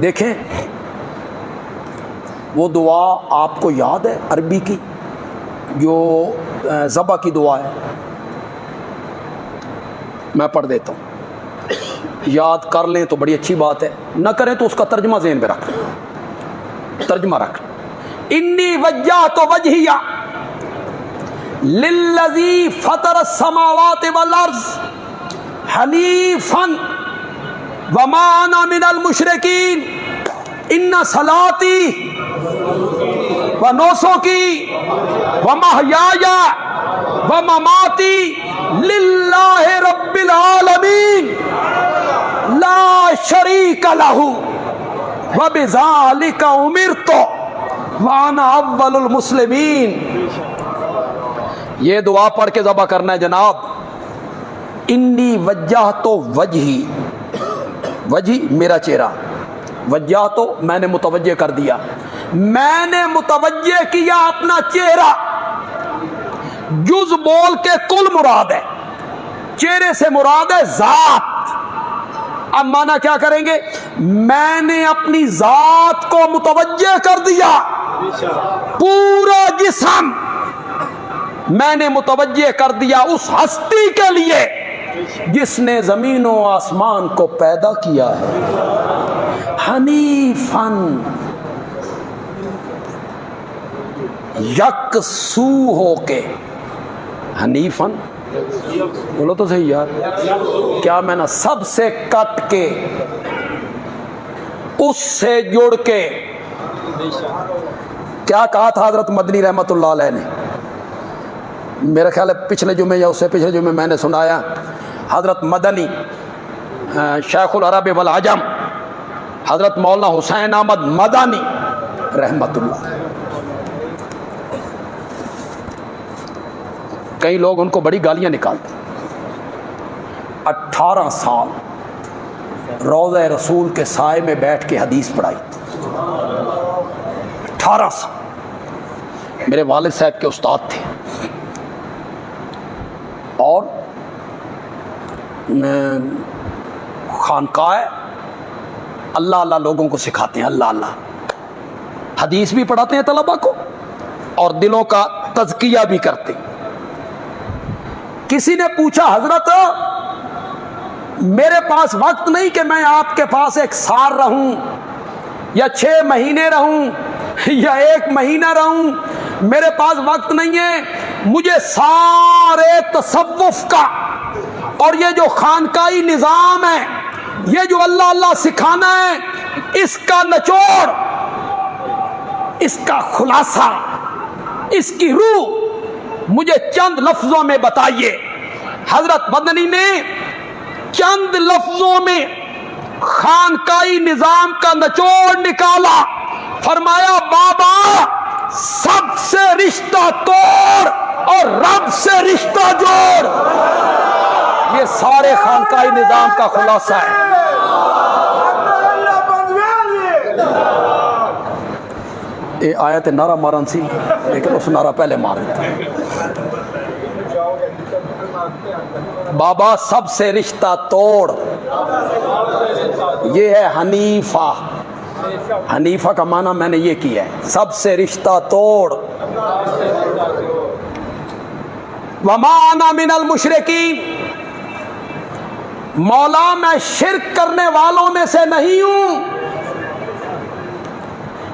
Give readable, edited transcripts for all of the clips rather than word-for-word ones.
دیکھیں وہ دعا آپ کو یاد ہے عربی کی جو ذبح کی دعا ہے؟ میں پڑھ دیتا ہوں، یاد کر لیں تو بڑی اچھی بات ہے، نہ کریں تو اس کا ترجمہ ذہن میں رکھ لیں، ترجمہ رکھ لیں۔ انی وجہت وجہی للذی فطر السماوات والارض حنیفا وما انا من المشرکین ان صلاتی ونسکی ومحیای ومماتی للہ رب العالمین لا شریک لہ وبذالک امرت وانا اول المسلمین۔ یہ دعا پڑھ کے ذبح کرنا ہے جناب۔ انی وجہت وجہی، وجہی میرا چہرہ، وجہ تو میں نے متوجہ کر دیا، میں نے متوجہ کیا اپنا چہرہ۔ جز بول کے کل مراد ہے، چہرے سے مراد ہے ذات۔ اب مانا کیا کریں گے؟ میں نے اپنی ذات کو متوجہ کر دیا، پورا جسم میں نے متوجہ کر دیا اس ہستی کے لیے جس نے زمین و آسمان کو پیدا کیا ہے۔ حنیفاً، یکسو ہو کے، حنیفاً بولو تو صحیح یار، کیا میں نے سب سے کٹ کے، اس سے جڑ کے، کیا کہا تھا حضرت مدنی رحمت اللہ علیہ نے؟ میرا خیال ہے پچھلے جمعے یا اس سے پچھلے جمعے میں نے سنایا، حضرت مدنی شیخ العرب والعجم حضرت مولانا حسین احمد مدنی رحمت اللہ، کئی لوگ ان کو بڑی گالیاں نکالتے، 18 سال روضہ رسول کے سائے میں بیٹھ کے حدیث پڑھائی، 18 سال میرے والد صاحب کے استاد تھے، اور خانقاہ اللہ اللہ لوگوں کو سکھاتے ہیں، اللہ اللہ، حدیث بھی پڑھاتے ہیں طلبہ کو اور دلوں کا تزکیہ بھی کرتے ہیں۔ کسی نے پوچھا حضرت میرے پاس وقت نہیں کہ میں آپ کے پاس 1 سال رہوں یا 6 مہینے رہوں یا 1 مہینہ رہوں، میرے پاس وقت نہیں ہے، مجھے سارے تصوف کا اور یہ جو خانقاہی نظام ہے، یہ جو اللہ اللہ سکھانا ہے، اس کا نچوڑ، اس کا خلاصہ، اس کی روح مجھے چند لفظوں میں بتائیے۔ حضرت مدنی نے چند لفظوں میں خانقاہی نظام کا نچوڑ نکالا، فرمایا بابا سب سے رشتہ توڑ اور رب سے رشتہ جوڑ، یہ سارے خانقاہی نظام کا خلاصہ ہے۔ یہ آیت نعرہ مارن سی، لیکن اس نعرہ پہلے مار دیتا، بابا سب سے رشتہ توڑ، یہ ہے حنیفہ۔ حنیفہ کا معنی میں نے یہ کیا ہے، سب سے رشتہ توڑ۔ وما انا من المشرکین، مولا میں شرک کرنے والوں میں سے نہیں ہوں۔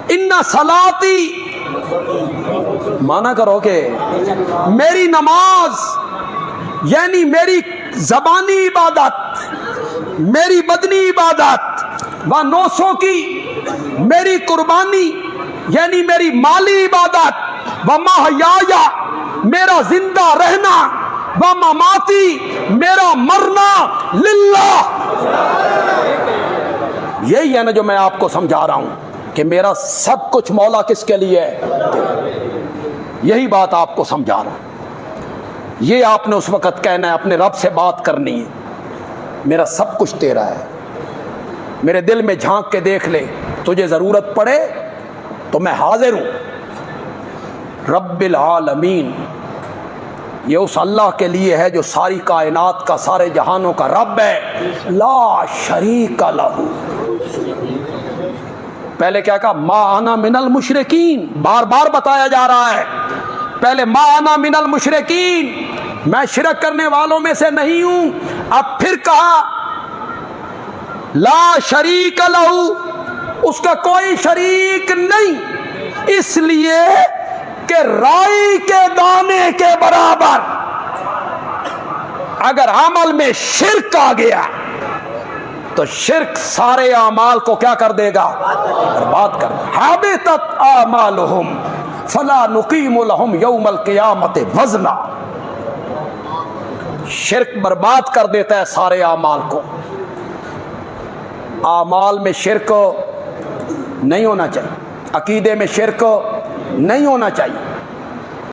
ان صلاتی، مانا کرو کہ میری نماز یعنی میری زبانی عبادت، میری بدنی عبادت، و نوسوں کی میری قربانی یعنی میری مالی عبادت، و محیایا میرا زندہ رہنا، و مماتی میرا مرنا للہ، یہی ہے نا جو میں آپ کو سمجھا رہا ہوں کہ میرا سب کچھ مولا کس کے لیے ہے، یہی بات آپ کو سمجھا رہا ہوں۔ یہ آپ نے اس وقت کہنا ہے، اپنے رب سے بات کرنی ہے، میرا سب کچھ تیرا ہے، میرے دل میں جھانک کے دیکھ لے، تجھے ضرورت پڑے تو میں حاضر ہوں۔ رب العالمین، یہ اس اللہ کے لیے ہے جو ساری کائنات کا، سارے جہانوں کا رب ہے، لا شریک لہ، پہلے کیا کہا؟ ما انا من المشرکین، بار بار بتایا جا رہا ہے، پہلے ما انا من المشرکین، میں شرک کرنے والوں میں سے نہیں ہوں. اب پھر کہا لا شریک لہ، اس کا کوئی شریک نہیں، اس لیے کہ رائی کے دانے کے برابر اگر عمل میں شرک آ گیا تو شرک سارے اعمال کو کیا کر دے گا؟ برباد کر دے گا. حبطت اعمالہم فلا نقیم لہم یوم القیامت وزنا. شرک برباد کر دیتا ہے سارے اعمال کو. اعمال میں شرک نہیں ہونا چاہیے، عقیدے میں شرک نہیں ہونا چاہیے.